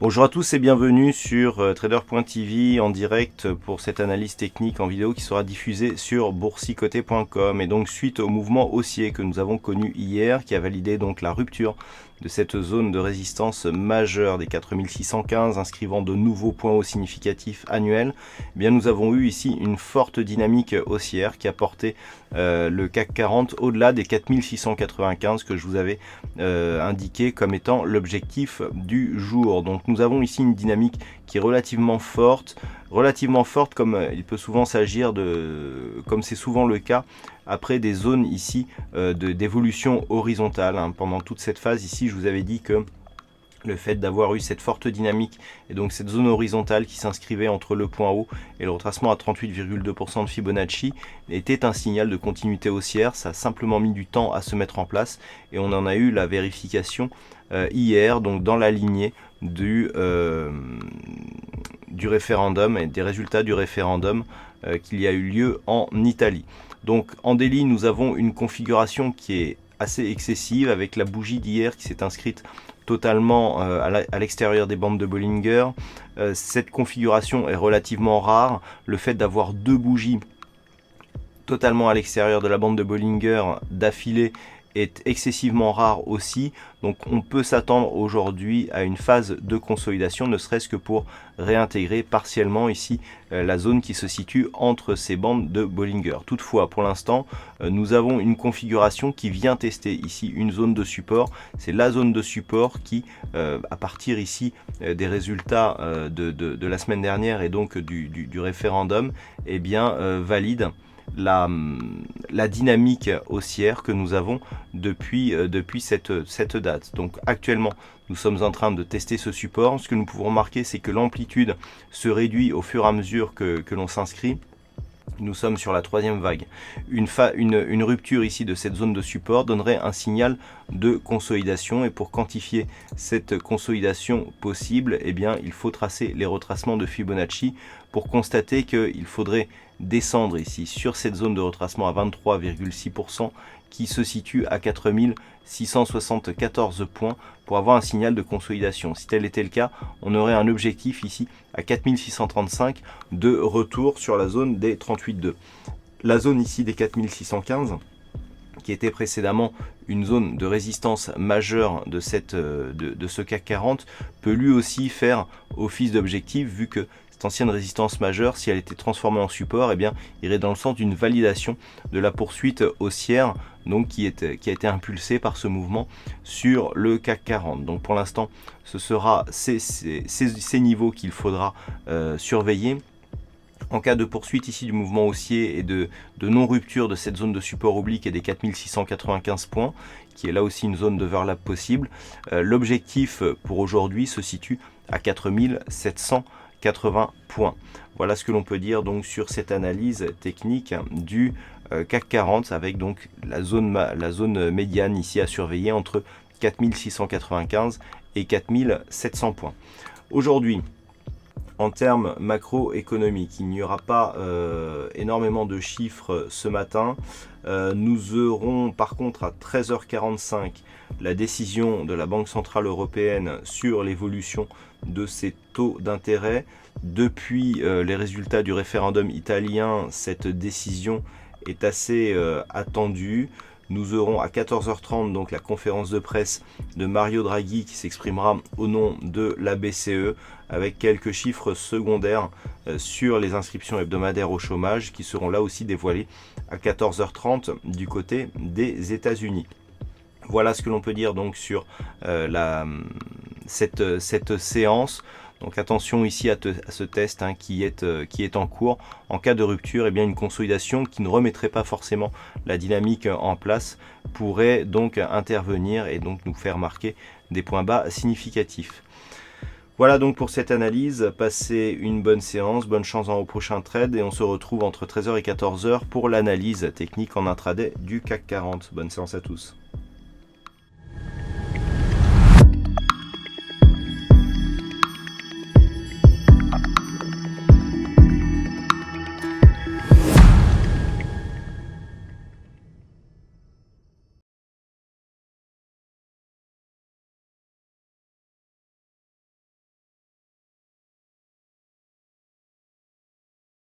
Bonjour à tous et bienvenue sur trader.tv en direct pour cette analyse technique en vidéo qui sera diffusée sur boursicoté.com. Et donc suite au mouvement haussier que nous avons connu hier, qui a validé donc la rupture de cette zone de résistance majeure des 4615, inscrivant de nouveaux points hauts significatifs annuels, eh bien nous avons eu ici une forte dynamique haussière qui a porté le CAC 40 au-delà des 4695 que je vous avais indiqué comme étant l'objectif du jour. Donc nous avons ici une dynamique qui est relativement forte comme il peut souvent s'agir comme c'est souvent le cas après des zones ici d'évolution horizontale. Pendant toute cette phase ici, je vous avais dit que le fait d'avoir eu cette forte dynamique et donc cette zone horizontale qui s'inscrivait entre le point haut et le retracement à 38,2% de Fibonacci était un signal de continuité haussière. Ça a simplement mis du temps à se mettre en place et on en a eu la vérification hier, donc dans la lignée du référendum et des résultats du référendum qu'il y a eu lieu en Italie. Donc en daily, nous avons une configuration qui est assez excessive avec la bougie d'hier qui s'est inscrite totalement à l'extérieur des bandes de Bollinger. Cette configuration est relativement rare. Le fait d'avoir deux bougies totalement à l'extérieur de la bande de Bollinger d'affilée est excessivement rare aussi, donc on peut s'attendre aujourd'hui à une phase de consolidation, ne serait-ce que pour réintégrer partiellement ici la zone qui se situe entre ces bandes de Bollinger. Toutefois, pour l'instant, nous avons une configuration qui vient tester ici une zone de support. C'est la zone de support qui, à partir ici des résultats de la semaine dernière et donc du référendum, eh bien, valide la dynamique haussière que nous avons depuis cette date. Donc actuellement, nous sommes en train de tester ce support. Ce que nous pouvons remarquer, c'est que l'amplitude se réduit au fur et à mesure que l'on s'inscrit. Nous sommes sur la troisième vague. Une rupture ici de cette zone de support donnerait un signal de consolidation, et pour quantifier cette consolidation possible, eh bien, il faut tracer les retracements de Fibonacci pour constater qu'il faudrait descendre ici sur cette zone de retracement à 23,6% qui se situe à 4674 points pour avoir un signal de consolidation. Si tel était le cas, on aurait un objectif ici à 4635 de retour sur la zone des 38,2. La zone ici des 4615, qui était précédemment une zone de résistance majeure de ce CAC 40, peut lui aussi faire office d'objectif, vu que cette ancienne résistance majeure, si elle était transformée en support, eh bien, irait dans le sens d'une validation de la poursuite haussière, donc qui a été impulsée par ce mouvement sur le CAC 40. Donc pour l'instant, ce sera ces niveaux qu'il faudra surveiller. En cas de poursuite ici du mouvement haussier et de non-rupture de cette zone de support oblique et des 4695 points, qui est là aussi une zone d'overlap possible, l'objectif pour aujourd'hui se situe à 4780 points. Voilà ce que l'on peut dire donc sur cette analyse technique du CAC 40, avec donc la zone médiane ici à surveiller entre 4695 et 4700 points. Aujourd'hui, en termes macroéconomiques, il n'y aura pas énormément de chiffres ce matin. Nous aurons par contre à 13h45 la décision de la Banque Centrale Européenne sur l'évolution de ses taux d'intérêt. Depuis les résultats du référendum italien, cette décision est assez attendue. Nous aurons à 14h30 donc la conférence de presse de Mario Draghi qui s'exprimera au nom de la BCE avec quelques chiffres secondaires sur les inscriptions hebdomadaires au chômage qui seront là aussi dévoilés à 14h30 du côté des États-Unis. Voilà ce que l'on peut dire donc sur cette séance. Donc attention ici à ce test qui est en cours. En cas de rupture, eh bien une consolidation qui ne remettrait pas forcément la dynamique en place pourrait donc intervenir et donc nous faire marquer des points bas significatifs. Voilà donc pour cette analyse. Passez une bonne séance, bonne chance dans vos prochains trades et on se retrouve entre 13h et 14h pour l'analyse technique en intraday du CAC 40. Bonne séance à tous.